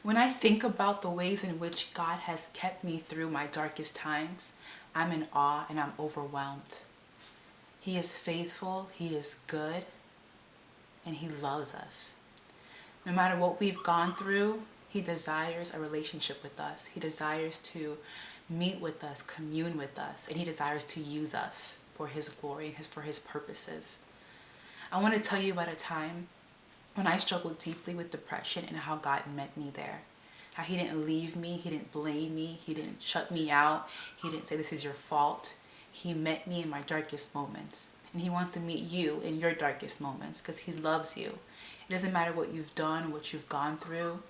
When I think about the ways in which God has kept me through my darkest times, I'm in awe and I'm overwhelmed. He is faithful, He is good, and He loves us. No matter what we've gone through, He desires a relationship with us. He desires to meet with us, commune with us, and He desires to use us for His glory and for His purposes. I want to tell you about a time when I struggled deeply with depression and how God met me there. How He didn't leave me, He didn't blame me, He didn't shut me out, He didn't say this is your fault. He met me in my darkest moments. And He wants to meet you in your darkest moments because He loves you. It doesn't matter what you've done, what you've gone through,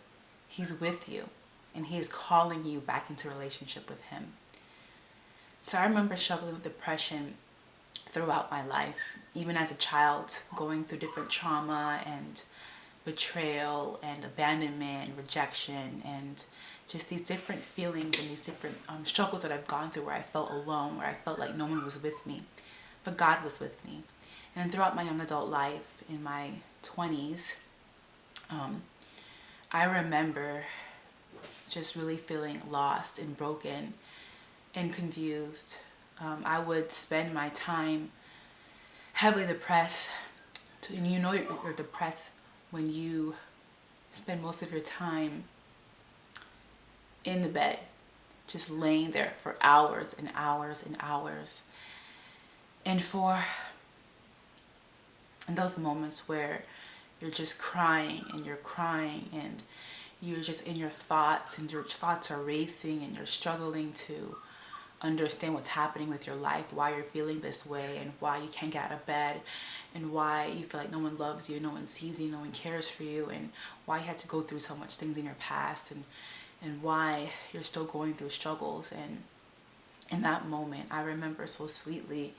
He's with you. And He is calling you back into relationship with Him. So I remember struggling with depression throughout my life, even as a child, going through different trauma and betrayal and abandonment and rejection and just these different feelings and these different struggles that I've gone through where I felt alone, where I felt like no one was with me, but God was with me. And throughout my young adult life, in my 20s, I remember just really feeling lost and broken and confused. I would spend my time heavily depressed, and you know you're depressed when you spend most of your time in the bed, just laying there for hours and hours and hours. And in those moments where you're just crying and you're just in your thoughts and your thoughts are racing and you're struggling to understand what's happening with your life, why you're feeling this way and why you can't get out of bed and why you feel like no one loves you, no one sees you, no one cares for you, and why you had to go through so much things in your past and why you're still going through struggles. And in that moment, I remember so sweetly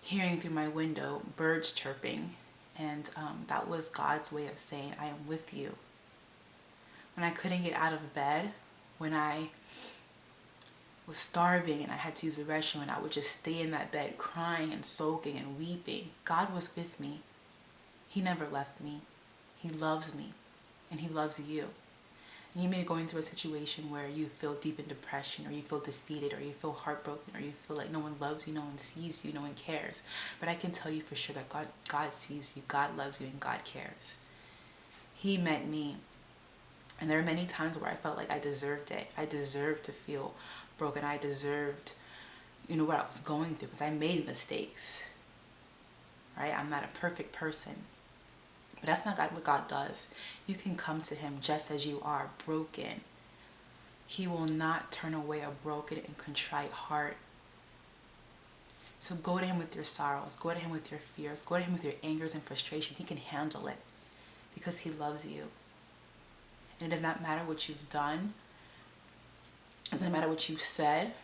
hearing through my window birds chirping, and that was God's way of saying, I am with you. When I couldn't get out of bed, when I was starving and I had to use the restroom and I would just stay in that bed crying and soaking and weeping, God was with me. He never left me. He loves me and He loves you. And you may be going through a situation where you feel deep in depression, or you feel defeated, or you feel heartbroken, or you feel like no one loves you, no one sees you, no one cares. But I can tell you for sure that God sees you, God loves you, and God cares. He met me. And there are many times where I felt like I deserved it. I deserved to feel broken. I deserved, what I was going through, because I made mistakes. Right? I'm not a perfect person. But that's not what God does. You can come to Him just as you are, broken. He will not turn away a broken and contrite heart. So go to Him with your sorrows. Go to Him with your fears. Go to Him with your angers and frustration. He can handle it because He loves you. And it does not matter what you've done. It doesn't matter what you've said.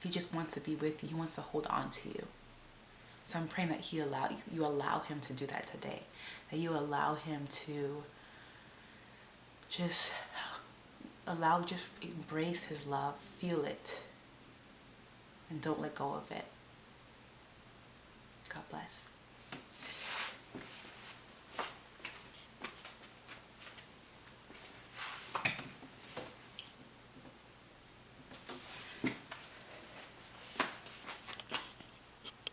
He just wants to be with you. He wants to hold on to you. So I'm praying that you allow Him to do that today. That you allow Him to just embrace His love. Feel it. And don't let go of it. God bless.